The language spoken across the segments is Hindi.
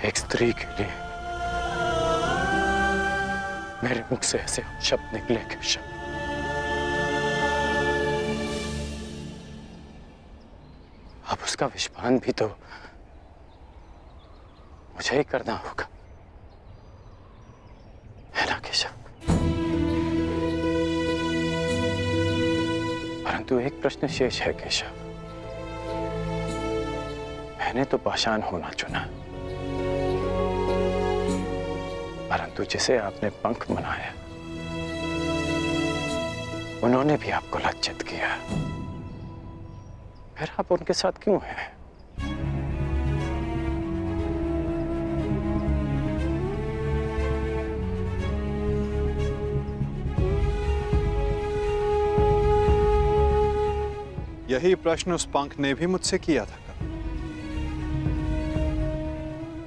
एक स्त्री के लिए मेरे मुख से ऐसे शब्द निकले केशव। अब उसका विषपान भी तो मुझे ही करना होगा, है ना केशव? परंतु एक प्रश्न शेष है केशव। मैंने तो पाषाण होना चुना, परंतु जिसे आपने पंख बनाया उन्होंने भी आपको लज्जित किया। फिर आप उनके साथ क्यों हैं? यही प्रश्न उस पंख ने भी मुझसे किया था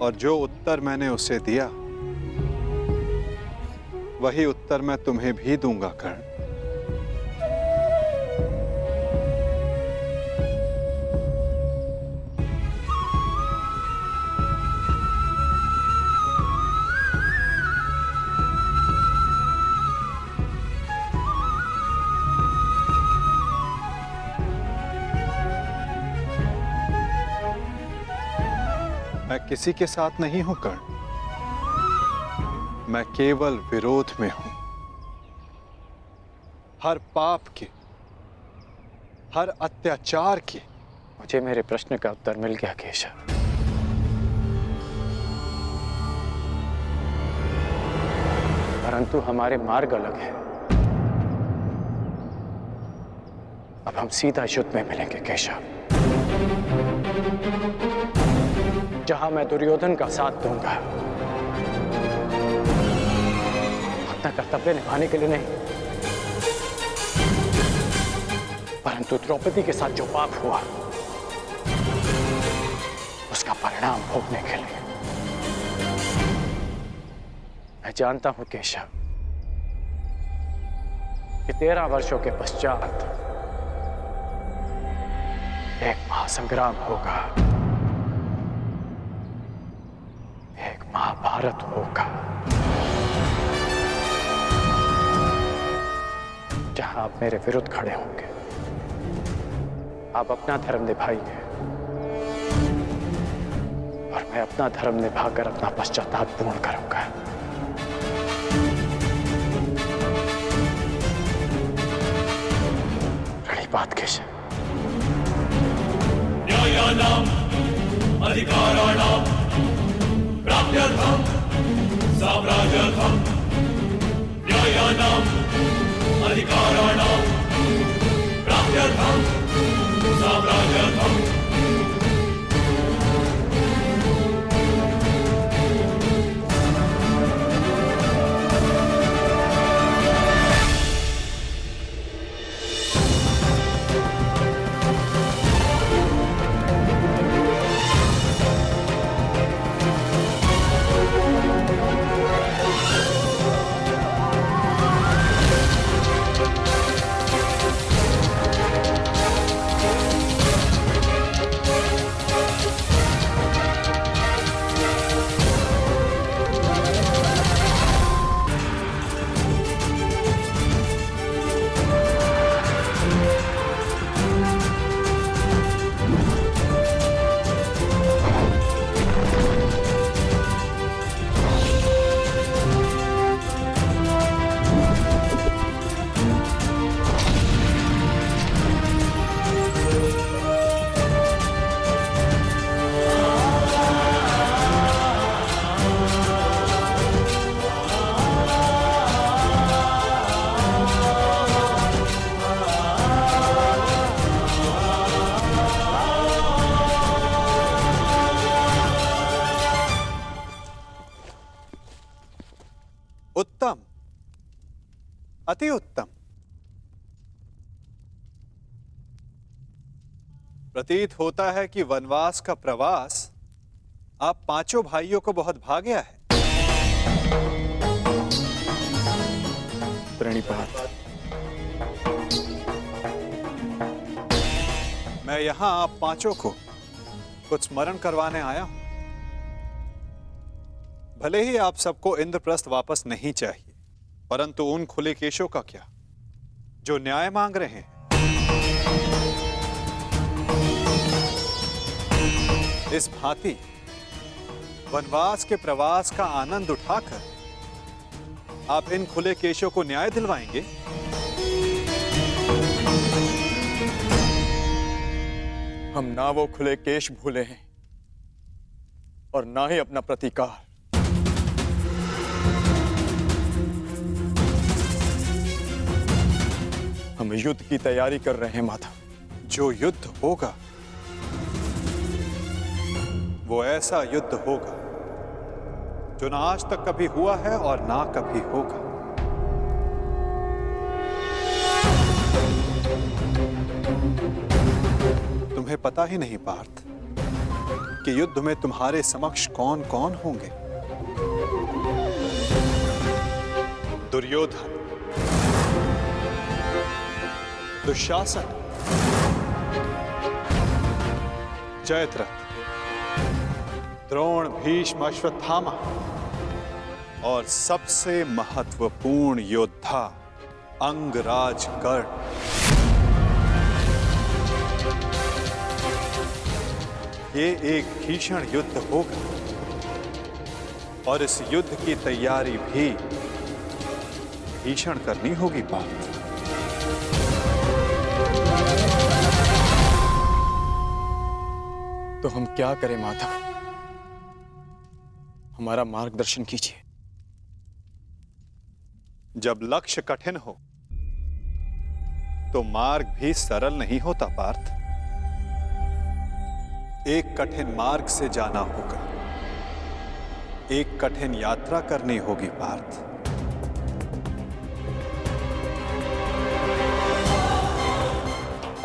और जो उत्तर मैंने उसे दिया वही उत्तर मैं तुम्हें भी दूंगा कर्ण। मैं किसी के साथ नहीं हूं कर्ण, मैं केवल विरोध में हूं। हर पाप के, हर अत्याचार के। मुझे मेरे प्रश्न का उत्तर मिल गया केशव। परंतु हमारे मार्ग अलग है। अब हम सीधा युद्ध में मिलेंगे केशव, जहां मैं दुर्योधन का साथ दूंगा, अपना कर्तव्य निभाने के लिए नहीं, परंतु द्रौपदी के साथ जो पाप हुआ उसका परिणाम भोगने के लिए। मैं जानता हूं केशव कि 13 वर्षों के पश्चात एक महासंग्राम होगा, एक महाभारत होगा, जहां आप मेरे विरुद्ध खड़े होंगे। आप अपना धर्म निभाइए और मैं अपना धर्म निभाकर अपना पश्चाताप पूर्ण करूंगा। बड़ी बात केशव। न्यायानाम् अधिकाराणाम् प्राप्त्यर्थं साम्राज्यर्थं न्यायानाम् अधिकाराणां प्राप्त्यर्थं साम्राज्यर्थं उत्तम, अति उत्तम। प्रतीत होता है कि वनवास का प्रवास आप पांचों भाइयों को बहुत भा गया है। प्रणिपात। मैं यहां आप पांचों को कुछ स्मरण करवाने आया हूं। भले ही आप सबको इंद्रप्रस्थ वापस नहीं चाहिए, परंतु उन खुले केशों का क्या जो न्याय मांग रहे हैं? इस भांति वनवास के प्रवास का आनंद उठाकर आप इन खुले केशों को न्याय दिलवाएंगे? हम ना वो खुले केश भूले हैं और ना ही अपना प्रतिकार। हम युद्ध की तैयारी कर रहे हैं माधव। जो युद्ध होगा वो ऐसा युद्ध होगा जो ना आज तक कभी हुआ है और ना कभी होगा। तुम्हें पता ही नहीं पार्थ कि युद्ध में तुम्हारे समक्ष कौन कौन होंगे। दुर्योधन, दुशासन, जयद्रथ, द्रोण, भीष्म, अश्वत्थामा और सबसे महत्वपूर्ण योद्धा अंगराज कर्ण। ये एक भीषण युद्ध होगा और इस युद्ध की तैयारी भी भीषण करनी होगी पार्थ। तो हम क्या करें माधव? हमारा मार्गदर्शन कीजिए। जब लक्ष्य कठिन हो तो मार्ग भी सरल नहीं होता पार्थ। एक कठिन मार्ग से जाना होगा, एक कठिन यात्रा करनी होगी पार्थ।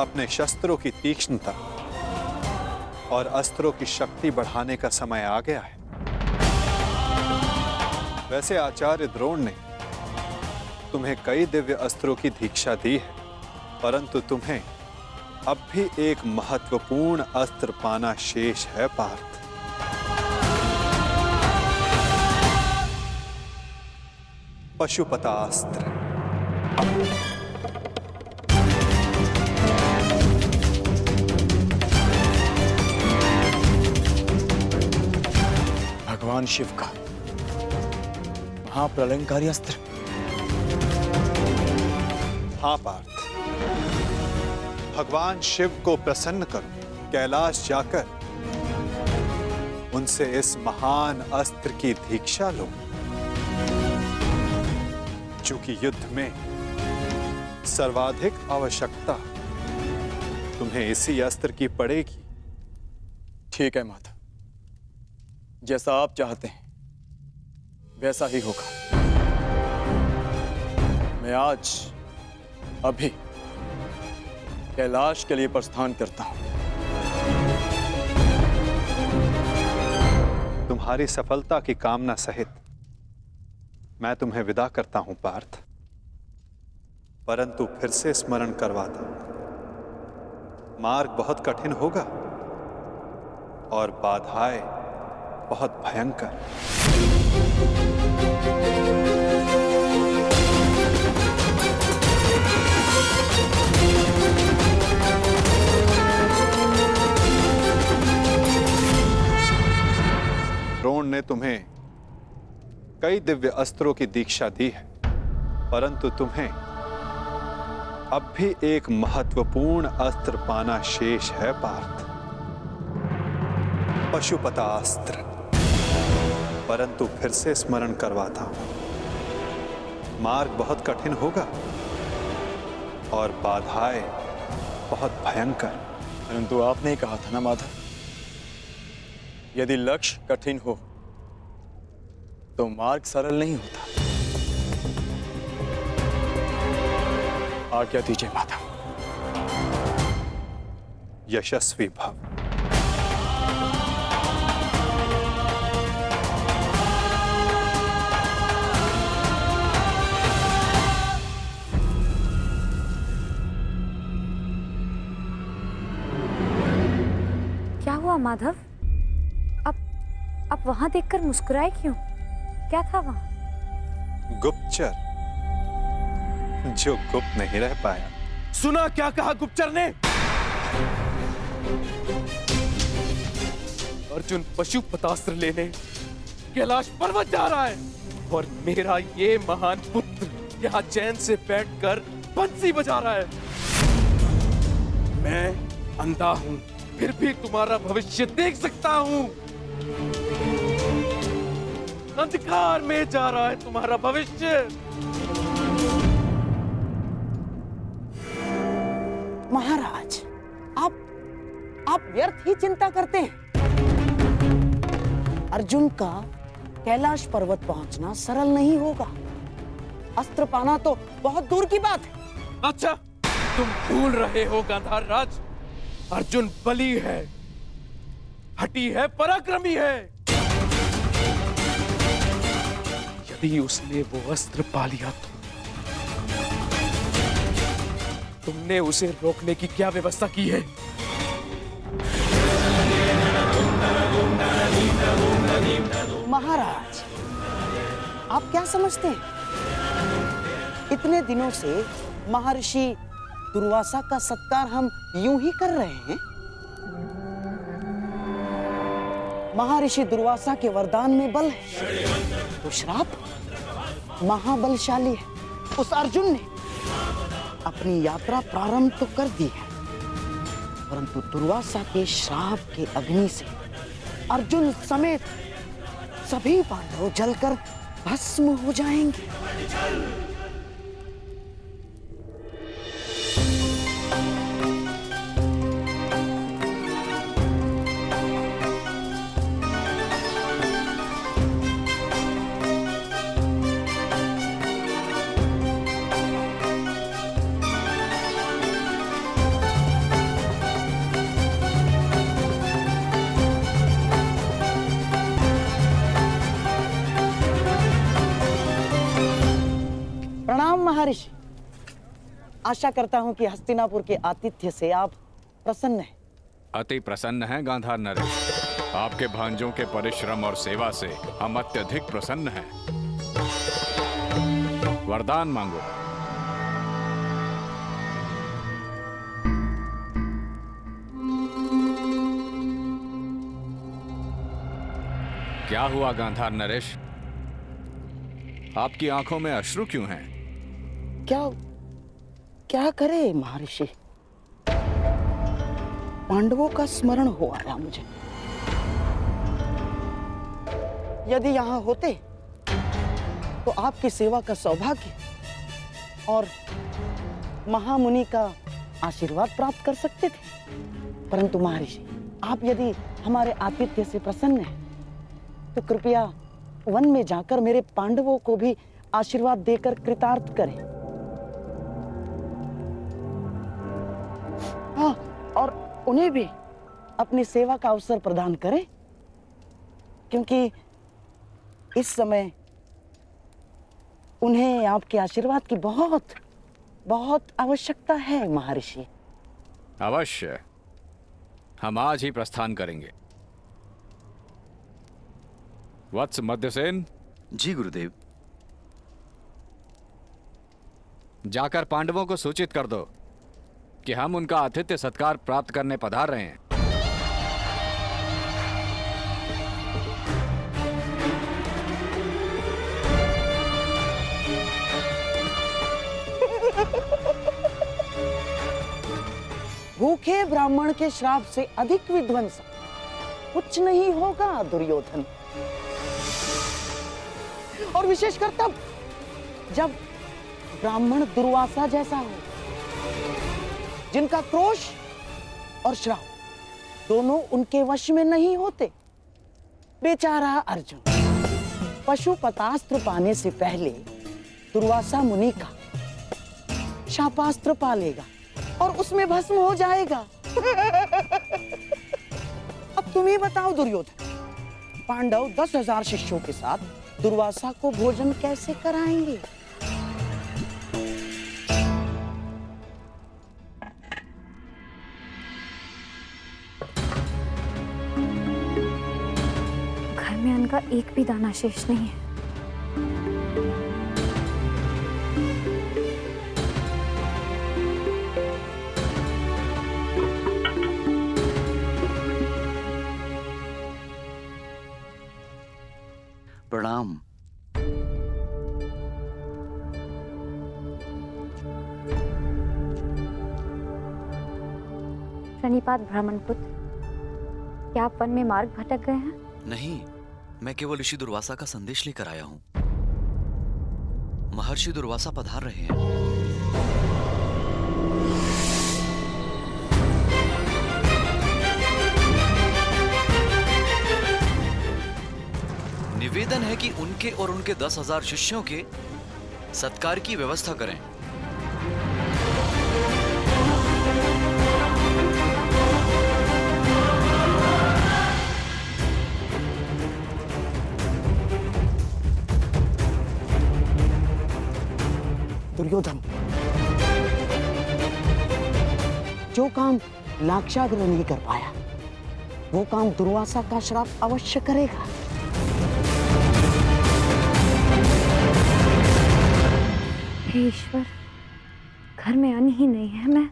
अपने शस्त्रों की तीक्ष्णता और अस्त्रों की शक्ति बढ़ाने का समय आ गया है। वैसे आचार्य द्रोण ने तुम्हें कई दिव्य अस्त्रों की दीक्षा दी है, परंतु तुम्हें अब भी एक महत्वपूर्ण अस्त्र पाना शेष है पार्थ। पशुपतास्त्र। भगवान शिव का महाप्रलयंकारी अस्त्र। हाँ पार्थ, भगवान शिव को प्रसन्न करो। कैलाश जाकर उनसे इस महान अस्त्र की दीक्षा लो। चूंकि युद्ध में सर्वाधिक आवश्यकता तुम्हें इसी अस्त्र की पड़ेगी। ठीक है माधव, जैसा आप चाहते हैं वैसा ही होगा। मैं आज अभी कैलाश के लिए प्रस्थान करता हूं। तुम्हारी सफलता की कामना सहित मैं तुम्हें विदा करता हूं पार्थ, परंतु फिर से स्मरण करवाता, मार्ग बहुत कठिन होगा और बाधाएं बहुत भयंकर। द्रोण ने तुम्हें कई दिव्य अस्त्रों की दीक्षा दी है, परंतु तुम्हें अब भी एक महत्वपूर्ण अस्त्र पाना शेष है पार्थ। पशुपतास्त्र। परंतु फिर से स्मरण करवाता हूं, मार्ग बहुत कठिन होगा और बाधाएं बहुत भयंकर। परंतु आपने कहा था ना माधव, यदि लक्ष्य कठिन हो तो मार्ग सरल नहीं होता। आज्ञा दीजिए माधव। यशस्वी भव। क्या हुआ माधव? आप वहां देखकर मुस्कुराए क्यों? क्या था वहां? गुप्तचर, जो गुप्त नहीं रह पाया। सुना क्या कहा गुप्तचर ने? अर्जुन पशुपतास्त्र लेने कैलाश पर्वत जा रहा है और मेरा ये महान पुत्र यहाँ चैन से बैठकर बंसी बजा रहा है। मैं अंधा हूं, फिर भी तुम्हारा भविष्य देख सकता हूं। अंधकार में जा रहा है तुम्हारा भविष्य। महाराज, आप व्यर्थ ही चिंता करते हैं। अर्जुन का कैलाश पर्वत पहुंचना सरल नहीं होगा। अस्त्र पाना तो बहुत दूर की बात है। अच्छा, तुम भूल रहे हो गांधार राज, अर्जुन बली है, हठी है, पराक्रमी है। यदि उसने वो अस्त्र पा लिया तो तुमने उसे रोकने की क्या व्यवस्था की है? महाराज, आप क्या समझते हैं? इतने दिनों से महर्षि दुर्वासा का सत्कार हम यूं ही कर रहे हैं। महर्षि दुर्वासा के वरदान में बल है तो श्राप महाबलशाली है। उस अर्जुन ने अपनी यात्रा प्रारंभ तो कर दी है, परंतु दुर्वासा के श्राप के अग्नि से अर्जुन समेत सभी पांडव जलकर भस्म हो जाएंगे। प्रणाम महर्षि। आशा करता हूं कि हस्तिनापुर के आतिथ्य से आप प्रसन्न हैं। अति प्रसन्न हैं गांधार नरेश। आपके भांजों के परिश्रम और सेवा से हम अत्यधिक प्रसन्न हैं। वरदान मांगो। क्या हुआ गांधार नरेश? आपकी आंखों में अश्रु क्यों हैं? क्या करे महर्षि, पांडवों का स्मरण हो आया मुझे। यदि यहां होते तो आपकी सेवा का सौभाग्य और महामुनि का आशीर्वाद प्राप्त कर सकते थे। परंतु महर्षि, आप यदि हमारे आतिथ्य से प्रसन्न हैं तो कृपया वन में जाकर मेरे पांडवों को भी आशीर्वाद देकर कृतार्थ करें। हाँ, और उन्हें भी अपनी सेवा का अवसर प्रदान करें, क्योंकि इस समय उन्हें आपके आशीर्वाद की बहुत बहुत आवश्यकता है महर्षि। अवश्य, हम आज ही प्रस्थान करेंगे। वत्स मध्यसेन। जी गुरुदेव। जाकर पांडवों को सूचित कर दो कि हम उनका आतिथ्य सत्कार प्राप्त करने पधार रहे हैं। भूखे ब्राह्मण के श्राप से अधिक विध्वंस कुछ नहीं होगा दुर्योधन। और विशेषकर तब जब ब्राह्मण दुर्वासा जैसा हो, जिनका क्रोश और श्राप दोनों उनके वश में नहीं होते। बेचारा अर्जुन पशुपतास्त्र पाने से पहले दुर्वासा मुनि का शापास्त्र पा लेगा और उसमें भस्म हो जाएगा। अब तुम ही बताओ दुर्योधन, पांडव 10,000 शिष्यों के साथ दुर्वासा को भोजन कैसे कराएंगे? घर में अन्न का एक भी दाना शेष नहीं है। प्रणाम। प्रणिपात ब्राह्मण पुत्र, क्या आप वन में मार्ग भटक गए हैं? नहीं, मैं केवल ऋषि दुर्वासा का संदेश लेकर आया हूं। महर्षि दुर्वासा पधार रहे हैं। निवेदन है कि उनके और उनके 10,000 शिष्यों के सत्कार की व्यवस्था करें। दुर्योधन, जो काम लाक्षागृह नहीं कर पाया, वो काम दुर्वासा का श्राप अवश्य करेगा। हे ईश्वर, घर में अन्न ही नहीं है, मैं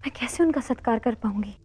कैसे उनका सत्कार कर पाऊंगी?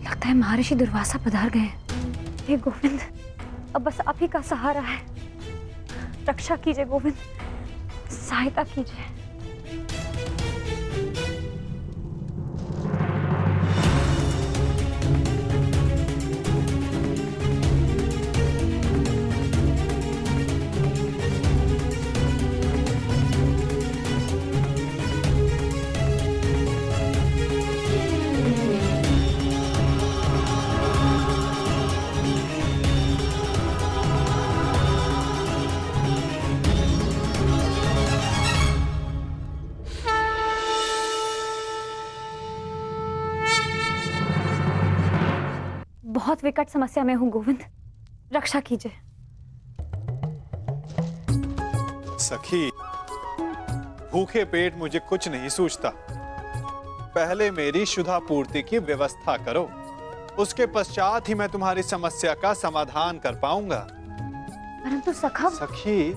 लगता है महर्षि दुर्वासा पधार गए हैं। हे गोविंद, अब बस आप ही का सहारा है। रक्षा कीजिए गोविंद, सहायता कीजिए। बहुत विकट समस्या में हूं गोविंद, रक्षा कीजिए। सखी, भूखे पेट मुझे कुछ नहीं सूझता। पहले मेरी शुद्धा पूर्ति की व्यवस्था करो, उसके पश्चात ही मैं तुम्हारी समस्या का समाधान कर पाऊंगा। परंतु सखा। सखी,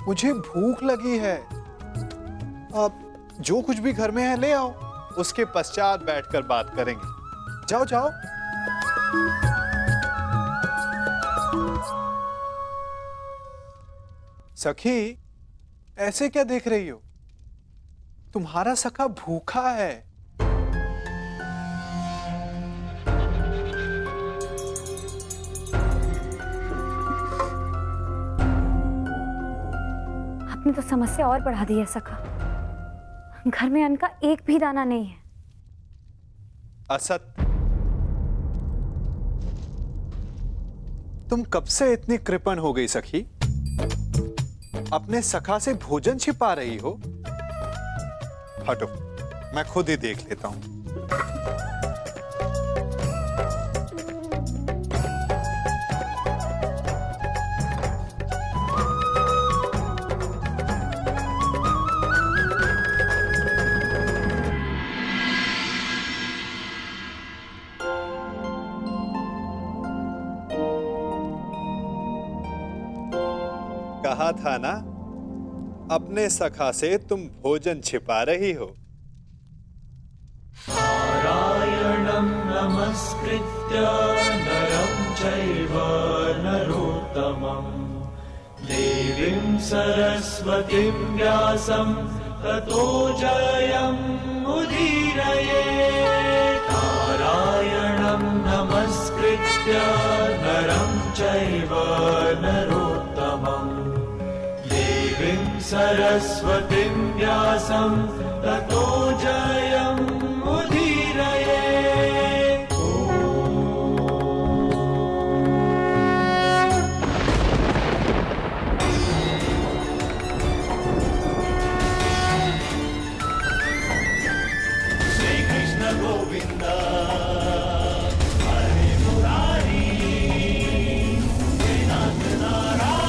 मुझे भूख लगी है। अब जो कुछ भी घर में है ले आओ, उसके पश्चात बैठकर बात करेंगे। जाओ जाओ। सखी, ऐसे क्या देख रही हो? तुम्हारा सखा भूखा है। आपने तो समस्या और बढ़ा दी है सखा। घर में अन्न का एक भी दाना नहीं है। असत, तुम कब से इतनी कृपण हो गई सखी? अपने सखा से भोजन छिपा रही हो? हटो, मैं खुद ही देख लेता हूं। कहा था ना, अपने सखा से तुम भोजन छिपा रही हो। नारायणं नमस्कृत्य नरं चैव नरोत्तमं देवीं सरस्वतीं व्यासं ततो जयमुदीरये। नारायणं नमस्कृत्य नरं चैव नरोत्तमं सरस्वतीं व्यासं ततो जयमुदीरये। श्री कृष्ण गोविंद हरे मुरारी, नाथ नारायण।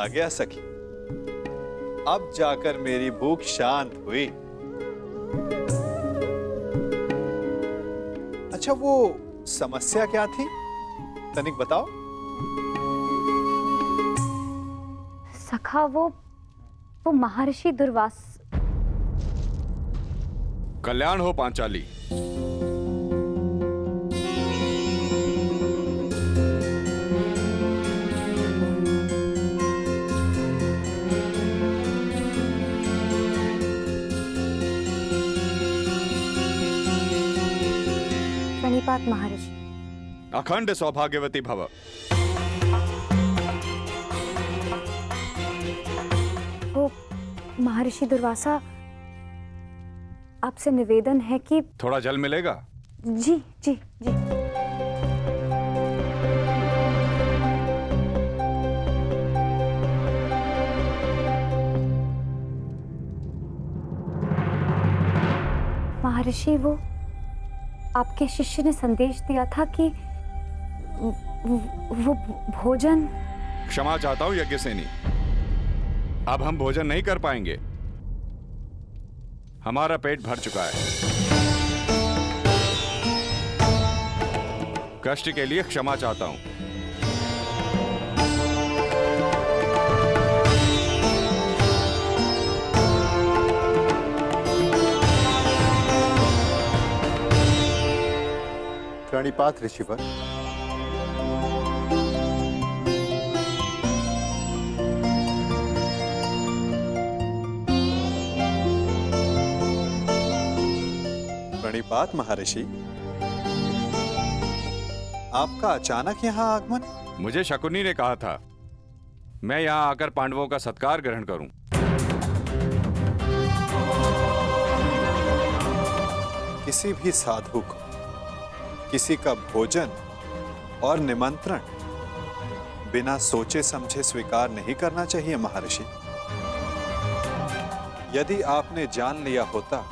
आ गया सखी। अब जाकर मेरी भूख शांत हुई। अच्छा, वो समस्या क्या थी, तनिक बताओ। सखा, वो महर्षि दुर्वास। कल्याण हो पांचाली। प्रणिपात महर्षि। अखंड सौभाग्यवती भव। वो महर्षि दुर्वासा, आपसे निवेदन है कि थोड़ा जल मिलेगा? जी जी जी। महर्षि, वो आपके शिष्य ने संदेश दिया था कि वो भोजन। क्षमा चाहता हूं यज्ञसेनी, अब हम भोजन नहीं कर पाएंगे। हमारा पेट भर चुका है। कष्ट के लिए क्षमा चाहता हूं। प्रणिपात ऋषिवर। प्रणिपात महर्षि, आपका अचानक यहाँ आगमन? मुझे शकुनी ने कहा था मैं यहां आकर पांडवों का सत्कार ग्रहण करूं। किसी भी साधु को किसी का भोजन और निमंत्रण बिना सोचे समझे स्वीकार नहीं करना चाहिए महर्षि। यदि आपने जान लिया होता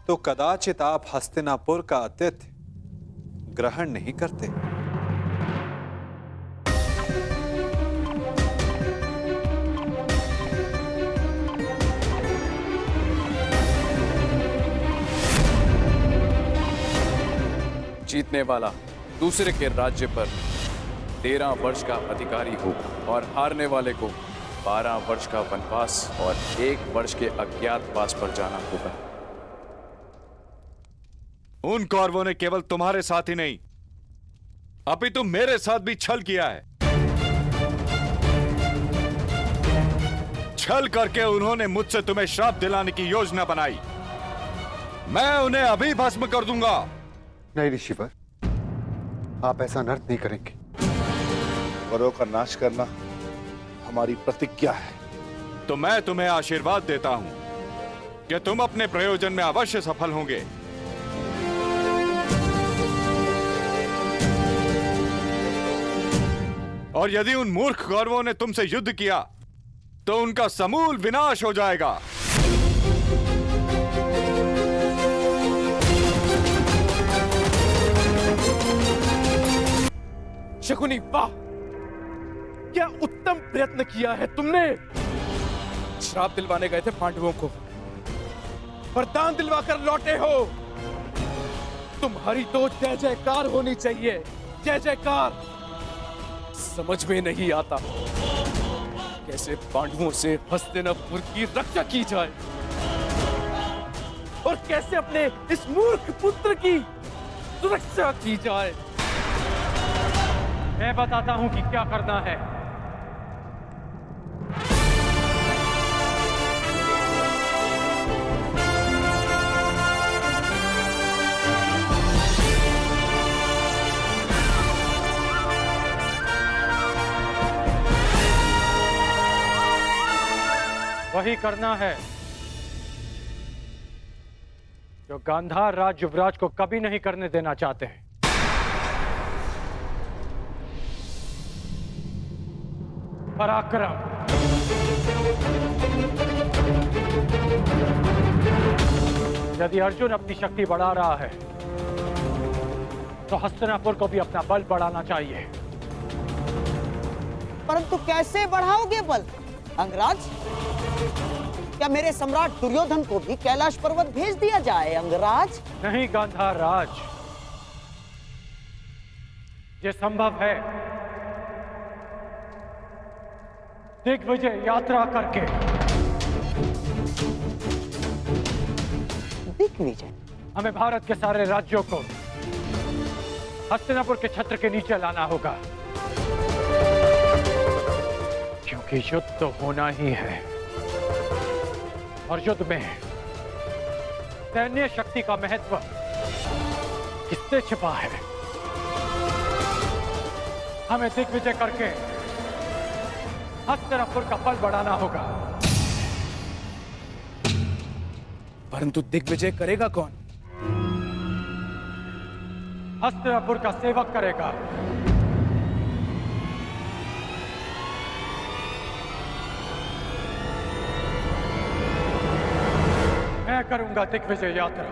तो कदाचित आप हस्तिनापुर का आतिथ्य ग्रहण नहीं करते। जीतने वाला दूसरे के राज्य पर 13 वर्ष का अधिकारी होगा और हारने वाले को 12 वर्ष का वनवास और 1 वर्ष के अज्ञातवास पर जाना होगा। उन कौरवों ने केवल तुम्हारे साथ ही नहीं, अपितु मेरे साथ भी छल किया है। छल करके उन्होंने मुझसे तुम्हें श्राप दिलाने की योजना बनाई। मैं उन्हें अभी भस्म कर दूंगा। नहीं ऋषिवर, आप ऐसा अनर्थ नहीं करेंगे। वरों का नाश करना हमारी प्रतिज्ञा है। तो मैं तुम्हें आशीर्वाद देता हूं कि तुम अपने प्रयोजन में अवश्य सफल होंगे। और यदि उन मूर्ख कौरवों ने तुमसे युद्ध किया तो उनका समूल विनाश हो जाएगा। शकुनी, वाह! क्या उत्तम प्रयत्न किया है तुमने। श्राप दिलवाने गए थे पांडवों को, वरदान दिलवाकर लौटे हो। तुम्हारी तो जय जयकार होनी चाहिए, जय जयकार। समझ में नहीं आता कैसे पांडवों से हस्तिनापुर की रक्षा की जाए और कैसे अपने इस मूर्ख पुत्र की सुरक्षा की जाए। मैं बताता हूं कि क्या करना है। वही करना है जो गांधार राज युवराज को कभी नहीं करने देना चाहते हैं। पराक्रम। यदि अर्जुन अपनी शक्ति बढ़ा रहा है तो हस्तिनापुर को भी अपना बल बढ़ाना चाहिए। परंतु कैसे बढ़ाओगे बल? अंगराज, क्या मेरे सम्राट दुर्योधन को भी कैलाश पर्वत भेज दिया जाए? अंगराज नहीं गांधार राज, ये संभव है। दिग्विजय यात्रा करके। दिग्विजय? हमें भारत के सारे राज्यों को हस्तिनापुर के छत्र के नीचे लाना होगा, क्योंकि युद्ध तो होना ही है और युद्ध में सैन्य शक्ति का महत्व किससे छिपा है? हमें दिग्विजय करके हस्तिनापुर का बल बढ़ाना होगा। परंतु दिग्विजय करेगा कौन? हस्तिनापुर का सेवक करेगा। मैं करूंगा दिग्विजय यात्रा।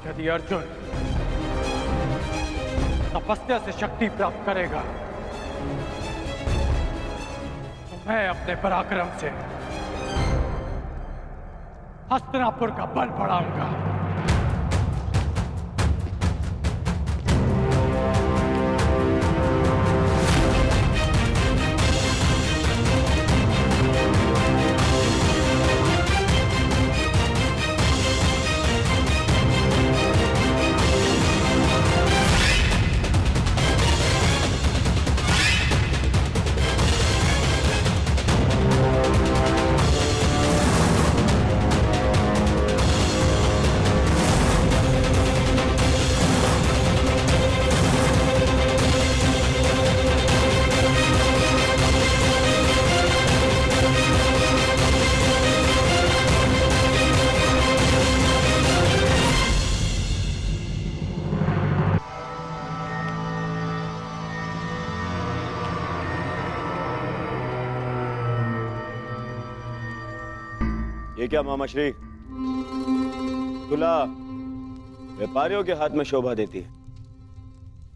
यदि अर्जुन तपस्या से शक्ति प्राप्त करेगा तो मैं अपने पराक्रम से हस्तिनापुर का बल बढ़ाऊंगा। ये क्या मामाश्री, तुला व्यापारियों के हाथ में शोभा देती है,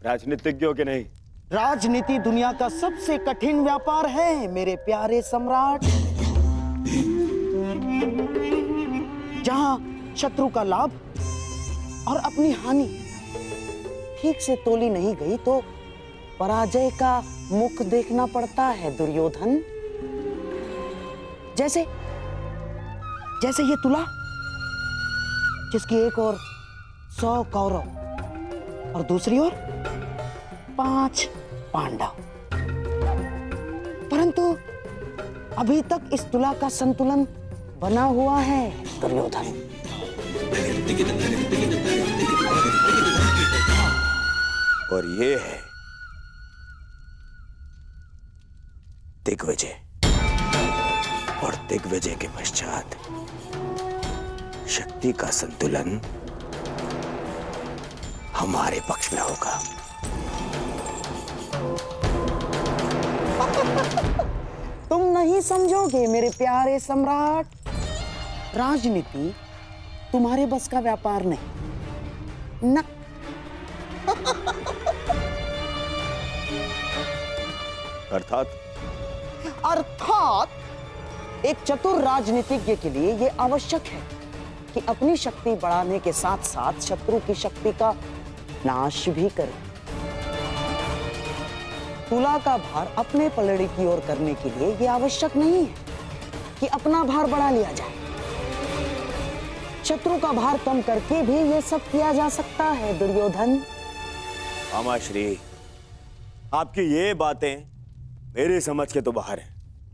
राजनीतिज्ञों के नहीं। राजनीति दुनिया का सबसे कठिन व्यापार है मेरे प्यारे सम्राट। जहां शत्रु का लाभ और अपनी हानि ठीक से तोली नहीं गई तो पराजय का मुख देखना पड़ता है दुर्योधन। जैसे ये तुला, जिसकी एक ओर 100 कौरव और दूसरी ओर 5 पांडव। परंतु अभी तक इस तुला का संतुलन बना हुआ है दुर्योधन। और ये है दिग्विजय, और दिग्विजय के पश्चात शक्ति का संतुलन हमारे पक्ष में होगा। तुम नहीं समझोगे मेरे प्यारे सम्राट। राजनीति तुम्हारे बस का व्यापार नहीं ना। अर्थात एक चतुर राजनीतिज्ञ के लिए यह आवश्यक है कि अपनी शक्ति बढ़ाने के साथ साथ शत्रु की शक्ति का नाश भी करे। तुला का भार अपने पलड़े की ओर करने के लिए यह आवश्यक नहीं है कि अपना भार बढ़ा लिया जाए। शत्रु का भार कम करके भी यह सब किया जा सकता है दुर्योधन। मामाश्री, आपकी ये बातें मेरी समझ के तो बाहर है।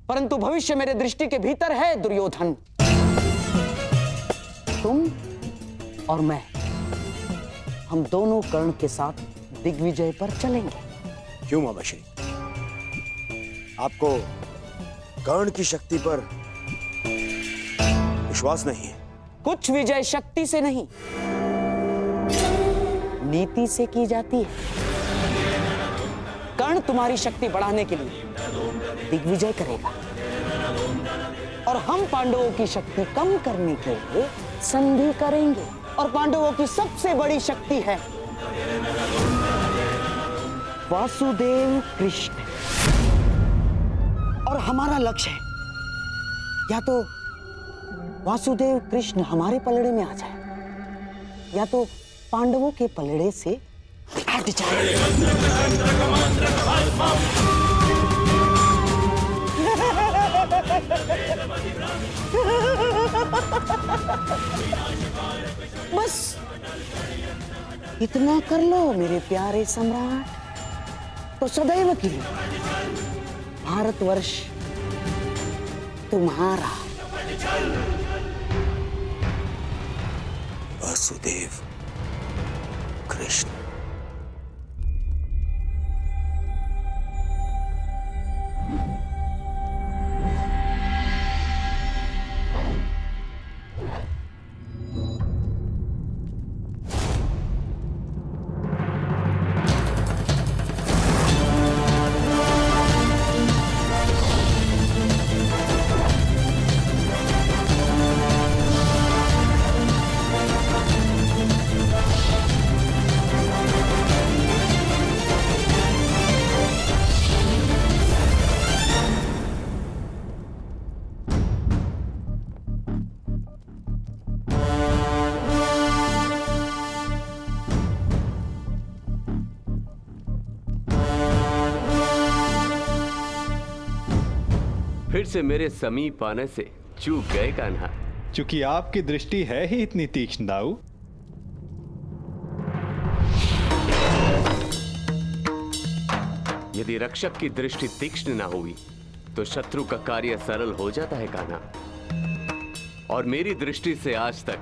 परंतु भविष्य मेरे दृष्टि के भीतर है दुर्योधन। तुम और मैं, हम दोनों कर्ण के साथ दिग्विजय पर चलेंगे। क्यों मामाश्री, आपको कर्ण की शक्ति पर विश्वास नहीं है? कुछ विजय शक्ति से नहीं, नीति से की जाती है। कर्ण तुम्हारी शक्ति बढ़ाने के लिए दिग्विजय करेगा और हम पांडवों की शक्ति कम करने के लिए संधि करेंगे। और पांडवों की सबसे बड़ी शक्ति है वासुदेव कृष्ण। और हमारा लक्ष्य है या तो वासुदेव कृष्ण हमारे पलड़े में आ जाए या तो पांडवों के पलड़े से हट जाए। बस इतना कर लो मेरे प्यारे सम्राट, तो सदैव के लिए भारतवर्ष तुम्हारा। वासुदेव कृष्ण। फिर से मेरे समीप आने से चूक गए कान्हा। चूंकि आपकी दृष्टि है ही इतनी तीक्ष्ण दाऊ। यदि रक्षक की दृष्टि तीक्ष्ण ना हुई तो शत्रु का कार्य सरल हो जाता है कान्हा। और मेरी दृष्टि से आज तक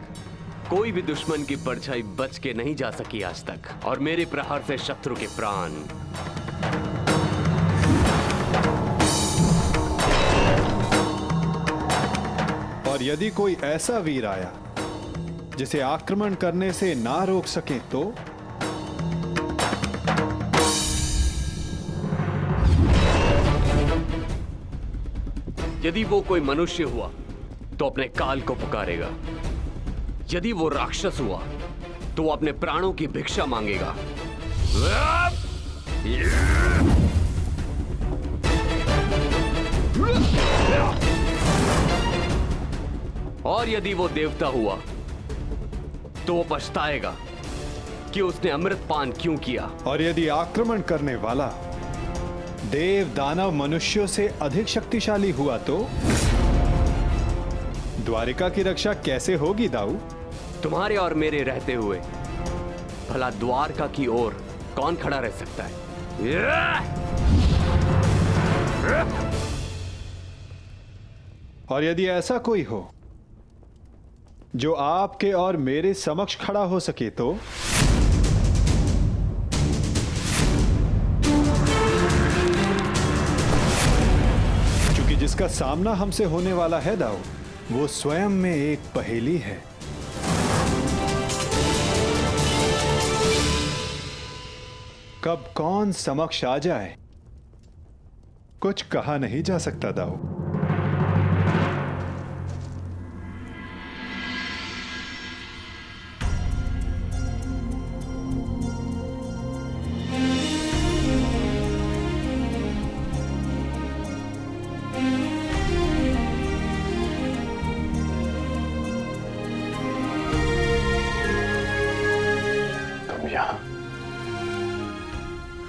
कोई भी दुश्मन की परछाई बच के नहीं जा सकी आज तक, और मेरे प्रहार से शत्रु के प्राण। और यदि कोई ऐसा वीर आया जिसे आक्रमण करने से ना रोक सके तो यदि वो कोई मनुष्य हुआ तो अपने काल को पुकारेगा, यदि वो राक्षस हुआ तो वो अपने प्राणों की भिक्षा मांगेगा। और यदि वो देवता हुआ तो वो पछताएगा कि उसने अमृत पान क्यों किया। और यदि आक्रमण करने वाला देव दानव मनुष्यों से अधिक शक्तिशाली हुआ तो द्वारिका की रक्षा कैसे होगी दाऊ? तुम्हारे और मेरे रहते हुए भला द्वारका की ओर कौन खड़ा रह सकता है? और यदि ऐसा कोई हो जो आपके और मेरे समक्ष खड़ा हो सके तो क्योंकि जिसका सामना हमसे होने वाला है दाऊ, वो स्वयं में एक पहेली है। कब कौन समक्ष आ जाए कुछ कहा नहीं जा सकता दाऊ।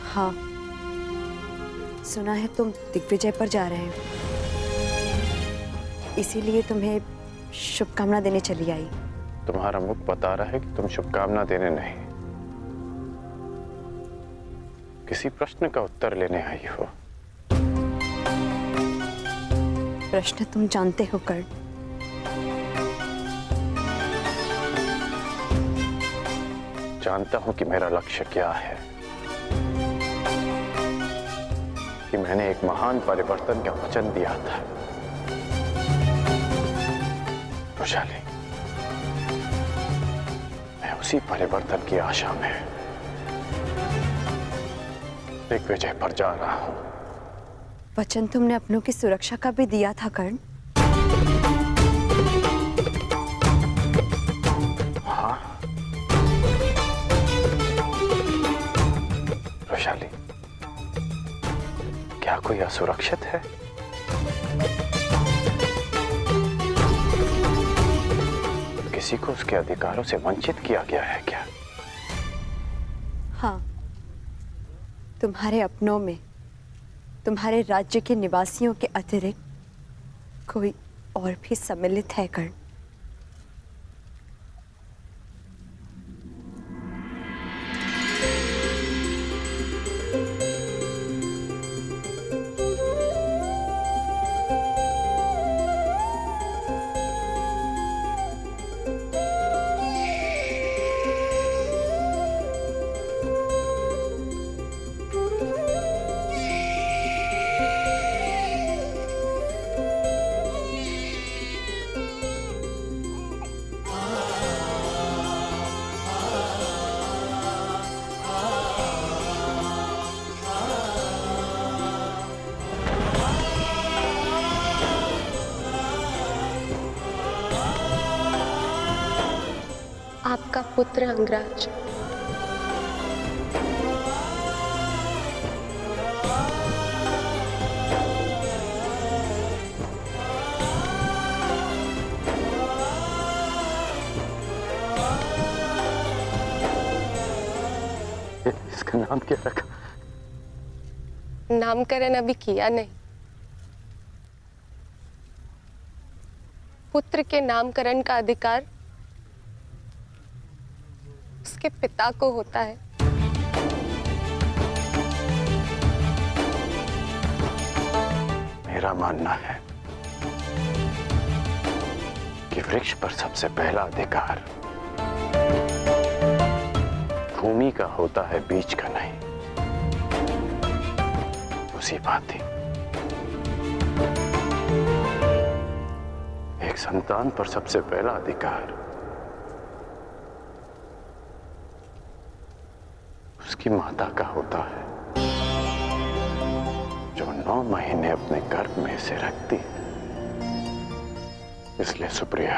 हाँ, सुना है तुम दिग्विजय पर जा रहे हो, इसीलिए तुम्हें शुभकामना देने चली आई। तुम्हारा मुख बता रहा है कि तुम शुभकामना देने नहीं, किसी प्रश्न का उत्तर लेने आई हो। प्रश्न तुम जानते हो कर्ण। जानता हूं कि मेरा लक्ष्य क्या है, कि मैंने एक महान परिवर्तन का वचन दिया था। वैशाली, मैं उसी परिवर्तन की आशा में दिग्विजय पर जा रहा हूं। वचन तुमने अपनों की सुरक्षा का भी दिया था कर्ण। हाँ वैशाली, कोई असुरक्षित है? किसी को उसके अधिकारों से वंचित किया गया है क्या? हाँ, तुम्हारे अपनों में तुम्हारे राज्य के निवासियों के अतिरिक्त कोई और भी सम्मिलित है कर्ण। आपका पुत्र अंगराज। इसका नाम क्या रखा? नामकरण अभी किया नहीं। पुत्र के नामकरण का अधिकार उसके पिता को होता है। मेरा मानना है कि वृक्ष पर सबसे पहला अधिकार भूमि का होता है, बीज का नहीं। उसी भांति एक संतान पर सबसे पहला अधिकार उसकी माता का होता है, जो 9 महीने अपने गर्भ में से रखती है। इसलिए सुप्रिया,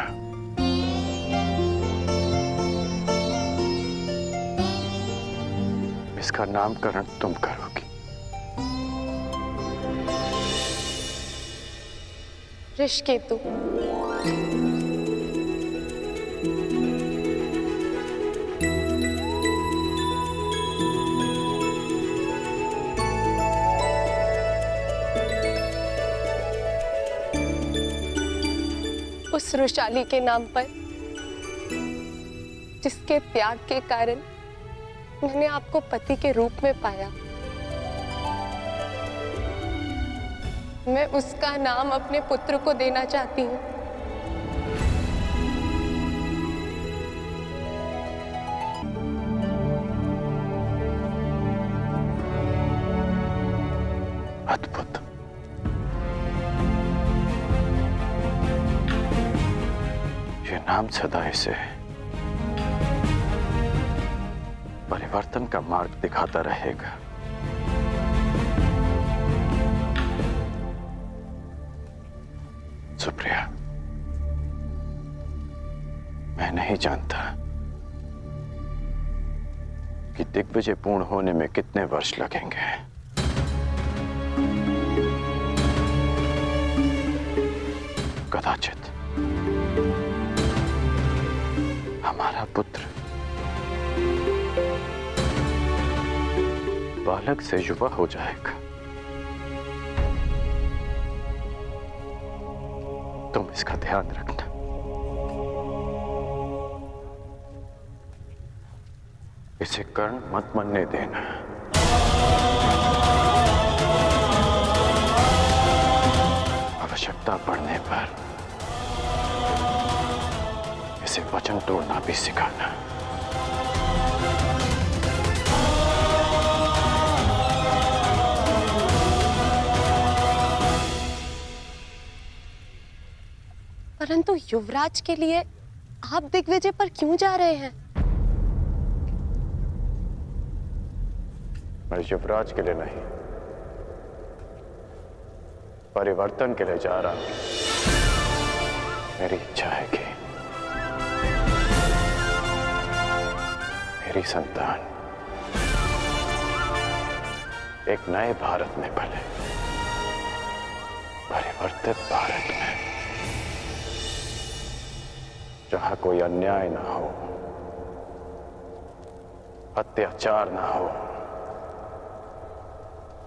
इसका नामकरण तुम करोगी। ऋषिकेतु। उस वृषाली के नाम पर जिसके त्याग के कारण मैंने आपको पति के रूप में पाया, मैं उसका नाम अपने पुत्र को देना चाहती हूँ। अद्भुत। ये नाम सदा इसे परिवर्तन का मार्ग दिखाता रहेगा। सुप्रिया, मैं नहीं जानता कि दिग्विजय पूर्ण होने में कितने वर्ष लगेंगे, कदाचित हमारा पुत्र बालक से युवा हो जाएगा। तुम इसका ध्यान रखना। इसे कर्ण मत मनने देना। आवश्यकता पड़ने पर इसे वचन तोड़ना भी सिखाना। परंतु युवराज के लिए आप दिग्विजय पर क्यों जा रहे हैं? मैं युवराज के लिए नहीं, परिवर्तन के लिए जा रहा हूं। मेरी इच्छा है कि मेरी संतान एक नए भारत में पले। परिवर्तित भारत में, जहां कोई अन्याय ना हो, अत्याचार ना हो,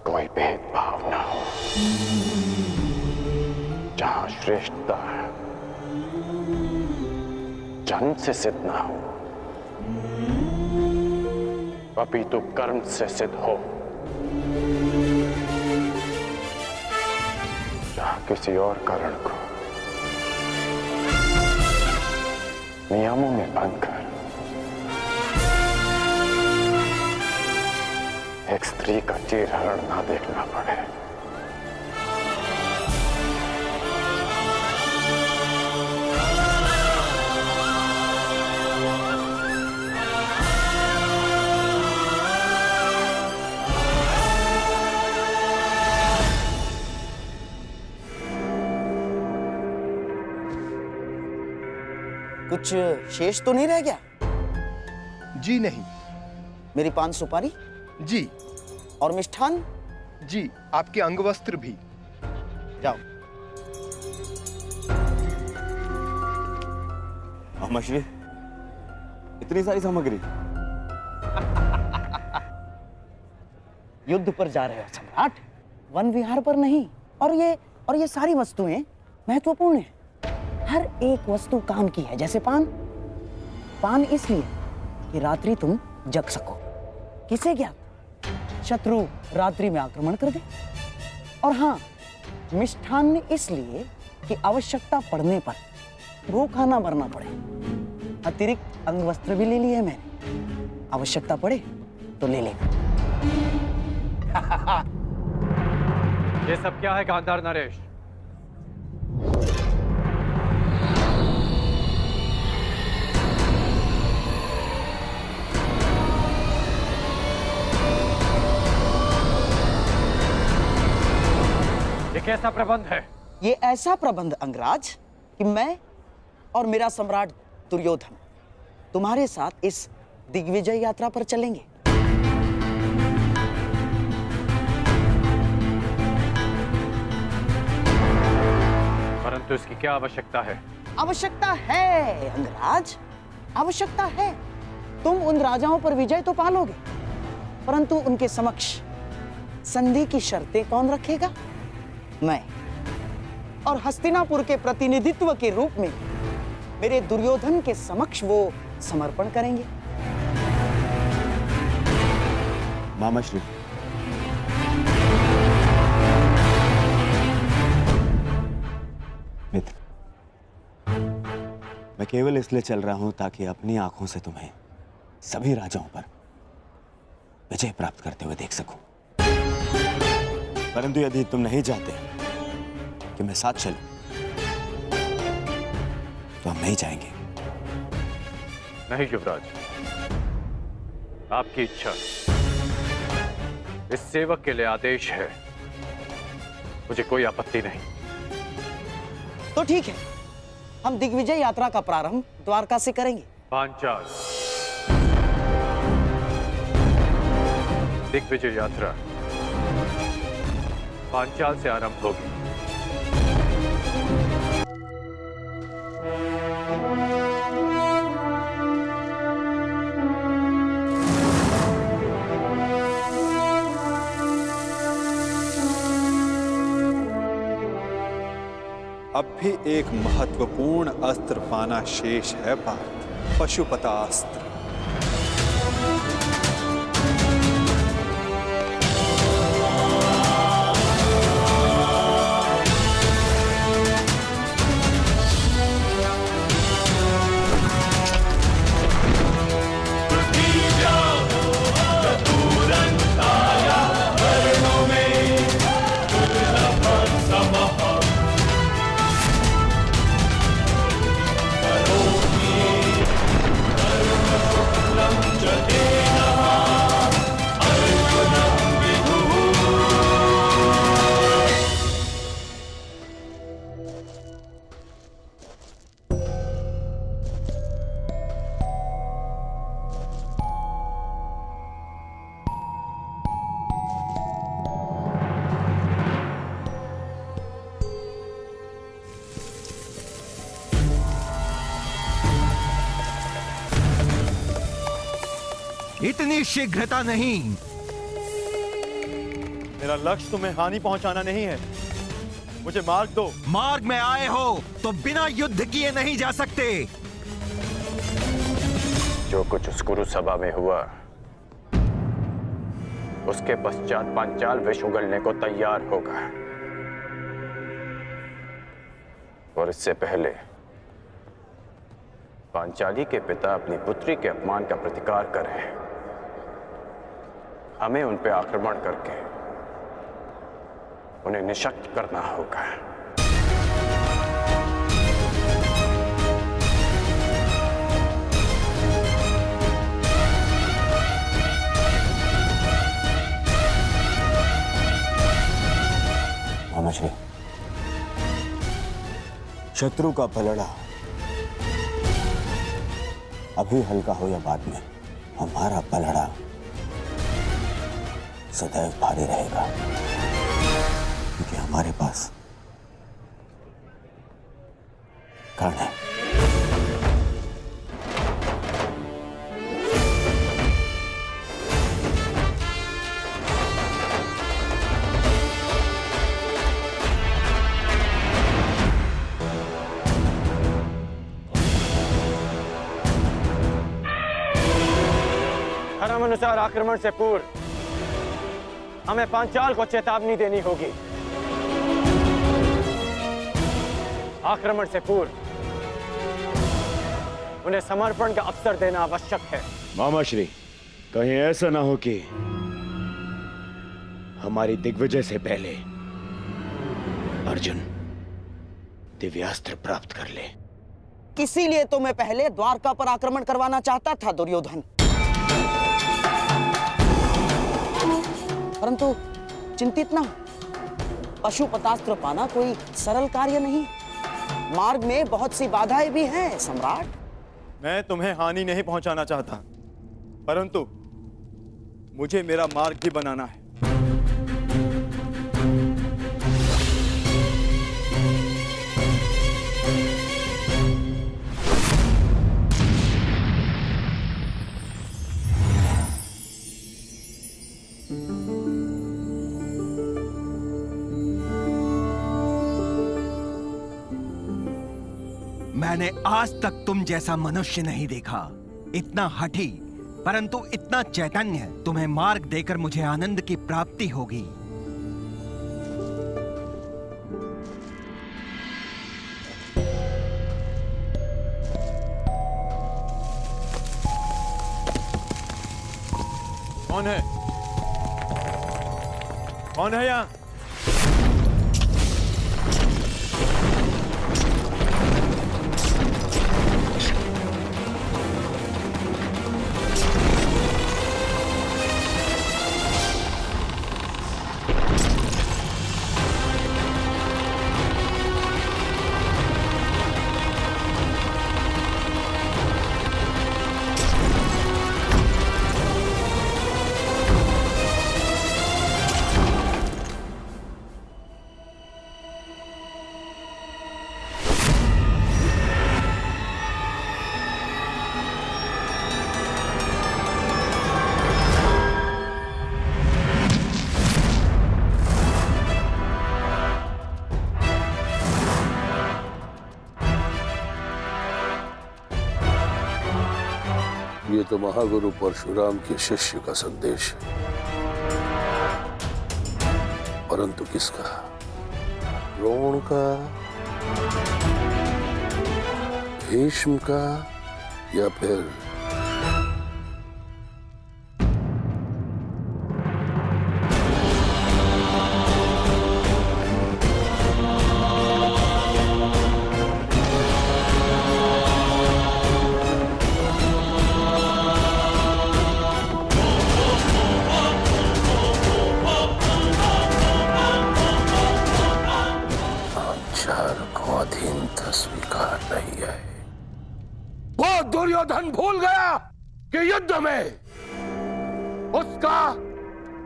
कोई भेदभाव ना हो, जहां श्रेष्ठता जन्म से सिद्ध ना हो, अपितु कर्म से सिद्ध हो, जहां किसी और कारण को नियमों में बंद कर एक स्त्री का चीरहरण ना देखना पड़े। कुछ शेष तो नहीं रह गया? जी नहीं। मेरी पान सुपारी? जी। और मिष्ठान? जी, आपके अंगवस्त्र भी। जाओ। मामाश्री, इतनी सारी सामग्री? युद्ध पर जा रहे हो सम्राट, वन विहार पर नहीं। और ये सारी वस्तुएं महत्वपूर्ण हैं। हर एक वस्तु काम की है। जैसे पान इसलिए कि रात्रि तुम जग सको। किसे ज्ञात शत्रु रात्रि में आक्रमण कर दे। और हाँ, मिष्ठान इसलिए कि आवश्यकता पड़ने पर भूखा ना मरना पड़े। अतिरिक्त अंगवस्त्र भी ले लिए मैंने, आवश्यकता पड़े तो ले लेना। ये सब क्या है गांधार नरेश? ये कैसा प्रबंध है? ये ऐसा प्रबंध अंगराज कि मैं और मेरा सम्राट दुर्योधन तुम्हारे साथ इस दिग्विजय यात्रा पर चलेंगे। परंतु इसकी क्या आवश्यकता है? आवश्यकता है अंगराज, आवश्यकता है। तुम उन राजाओं पर विजय तो पालोगे, परंतु उनके समक्ष संधि की शर्तें कौन रखेगा? मैं। और हस्तिनापुर के प्रतिनिधित्व के रूप में मेरे दुर्योधन के समक्ष वो समर्पण करेंगे। मामाश्री, मित्र, मैं केवल इसलिए चल रहा हूं ताकि अपनी आंखों से तुम्हें सभी राजाओं पर विजय प्राप्त करते हुए देख सकूं। परंतु यदि तुम नहीं चाहते कि मैं साथ चलूं, तो हम नहीं जाएंगे। नहीं युवराज, आपकी इच्छा, इस सेवक के लिए आदेश है। मुझे कोई आपत्ति नहीं। तो ठीक है, हम दिग्विजय यात्रा का प्रारंभ द्वारका से करेंगे। पांचाल दिग्विजय यात्रा पांचाल से आरंभ होगी। अब भी एक महत्वपूर्ण अस्त्र पाना शेष है पार्थ, पशुपतास्त्र। इतनी शीघ्रता नहीं। मेरा लक्ष्य तुम्हें हानि पहुंचाना नहीं है, मुझे मार्ग दो। मार्ग में आए हो तो बिना युद्ध किए नहीं जा सकते। जो कुछ उस कुरु सभा में हुआ, उसके पश्चात पांचाल विष उगलने को तैयार होगा। और इससे पहले पांचाली के पिता अपनी पुत्री के अपमान का प्रतिकार करें, हमें उन पर आक्रमण करके उन्हें निशक्त करना होगा। मामाश्री, शत्रु का पलड़ा अभी हल्का हो या बाद में, हमारा पलड़ा सदैव भारी रहेगा, क्योंकि हमारे पास कर्ण है। धर्म अनुसार आक्रमण से पूर्व हमें पांचाल को चेतावनी देनी होगी। आक्रमण से पूर्व उन्हें समर्पण का अवसर देना आवश्यक है। मामाश्री, कहीं ऐसा ना हो कि हमारी दिग्विजय से पहले अर्जुन दिव्यास्त्र प्राप्त कर ले। इसीलिए तो मैं पहले द्वारका पर आक्रमण करवाना चाहता था दुर्योधन, परंतु चिंतित ना हो, पशुपतास्त्र पाना कोई सरल कार्य नहीं। मार्ग में बहुत सी बाधाएं भी हैं सम्राट। मैं तुम्हें हानि नहीं पहुंचाना चाहता, परंतु मुझे मेरा मार्ग भी बनाना है। मैंने आज तक तुम जैसा मनुष्य नहीं देखा, इतना हठी परंतु इतना चैतन्य। तुम्हें मार्ग देकर मुझे आनंद की प्राप्ति होगी। कौन है? कौन है यहाँ? ये तो महागुरु परशुराम के शिष्य का संदेश है, परंतु किसका? द्रोण का, भीष्म का, या फिर स्वीकार नहीं है। वो दुर्योधन भूल गया कि युद्ध में उसका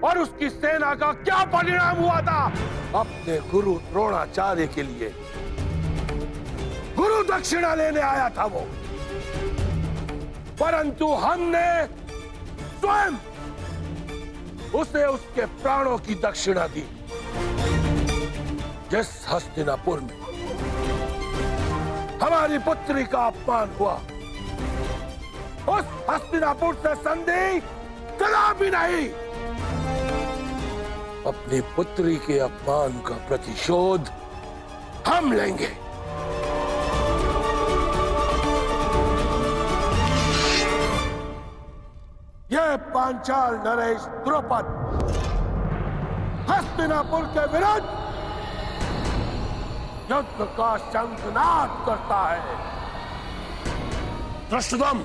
और उसकी सेना का क्या परिणाम हुआ था। अपने गुरु द्रोणाचार्य के लिए गुरु दक्षिणा लेने आया था वो, परंतु हमने स्वयं उसे उसके प्राणों की दक्षिणा दी। जिस हस्तिनापुर में हमारी पुत्री का अपमान हुआ, उस हस्तिनापुर से संधि कदापि नहीं। अपनी पुत्री के अपमान का प्रतिशोध हम लेंगे। यह पांचाल नरेश द्रुपद हस्तिनापुर के विरुद्ध युद्ध का शंखनाद करता है। धृष्टद्युम्न,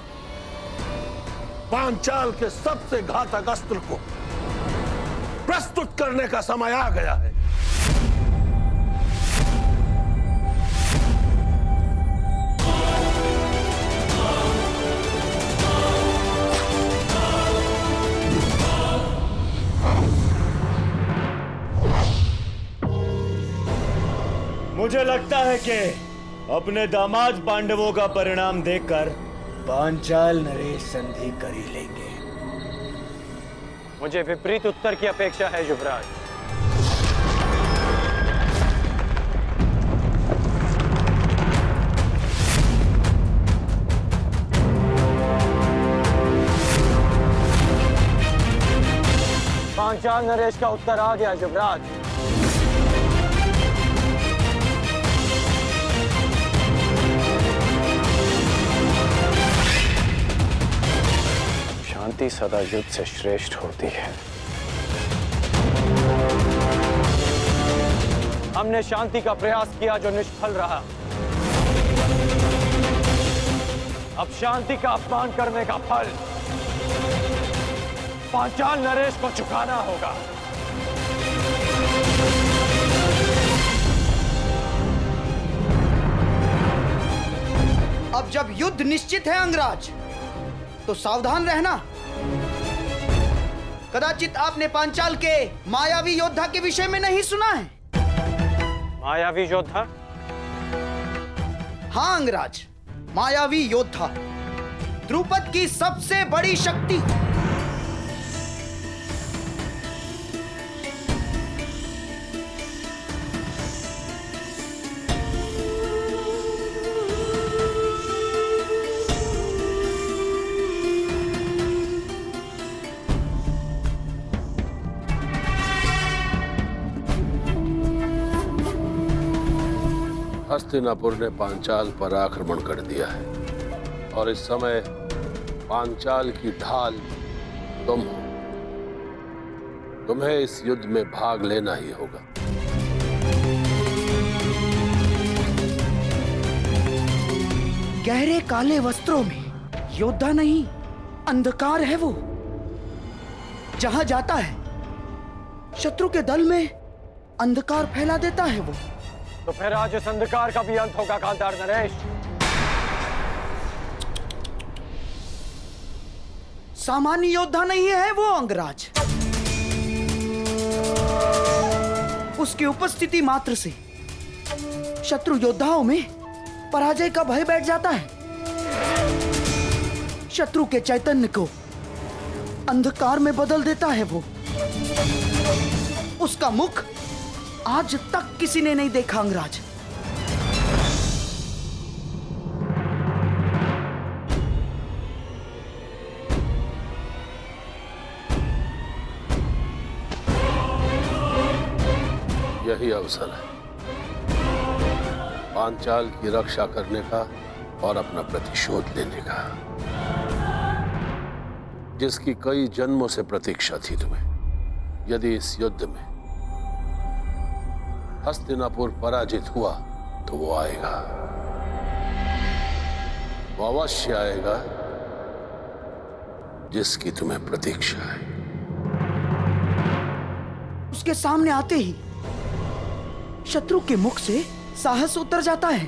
पांचाल के सबसे घातक अस्त्र को प्रस्तुत करने का समय आ गया है। मुझे लगता है कि अपने दामाद पांडवों का परिणाम देखकर पांचाल नरेश संधि कर ही लेंगे। मुझे विपरीत उत्तर की अपेक्षा है युवराज। पांचाल नरेश का उत्तर आ गया युवराज। शांति सदा युद्ध से श्रेष्ठ होती है। हमने शांति का प्रयास किया जो निष्फल रहा। अब शांति का अपमान करने का फल पांचाल नरेश को चुकाना होगा। अब जब युद्ध निश्चित है अंगराज, तो सावधान रहना। कदाचित आपने पांचाल के मायावी योद्धा के विषय में नहीं सुना है। मायावी योद्धा? हाँ अंगराज, मायावी योद्धा, द्रुपद की सबसे बड़ी शक्ति। हस्तिनापुर ने पांचाल पर आक्रमण कर दिया है और इस समय पांचाल की ढाल तुम हो। तुम्हें इस युद्ध में भाग लेना ही होगा। गहरे काले वस्त्रों में योद्धा नहीं, अंधकार है वो। जहां जाता है शत्रु के दल में अंधकार फैला देता है वो। तो फिर आज इस अंधकार का भी अंत होगा गांधार नरेश। सामान्य योद्धा नहीं है वो अंगराज। उसकी उपस्थिति मात्र से शत्रु योद्धाओं में पराजय का भय बैठ जाता है। शत्रु के चैतन्य को अंधकार में बदल देता है वो। उसका मुख आज तक किसी ने नहीं देखा अंगराज। यही अवसर है पांचाल की रक्षा करने का और अपना प्रतिशोध लेने का, जिसकी कई जन्मों से प्रतीक्षा थी तुम्हें। यदि इस युद्ध में हस्तिनापुर पराजित हुआ तो वो आएगा, वो अवश्य आएगा जिसकी तुम्हें प्रतीक्षा है। उसके सामने आते ही शत्रु के मुख से साहस उतर जाता है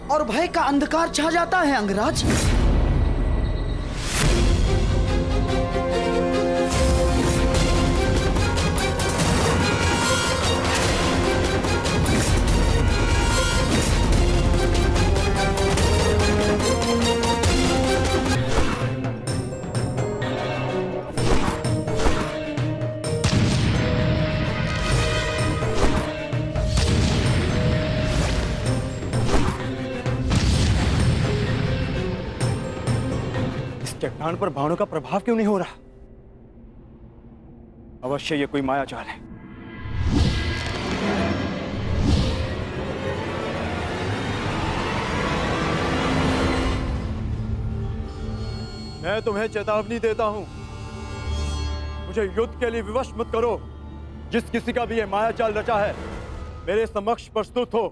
और भय का अंधकार छा जाता है अंगराज। प्राण पर बाणों का प्रभाव क्यों नहीं हो रहा? अवश्य ये कोई मायाजाल है। मैं तुम्हें चेतावनी देता हूं, मुझे युद्ध के लिए विवश मत करो। जिस किसी का भी ये मायाजाल रचा है, मेरे समक्ष प्रस्तुत हो।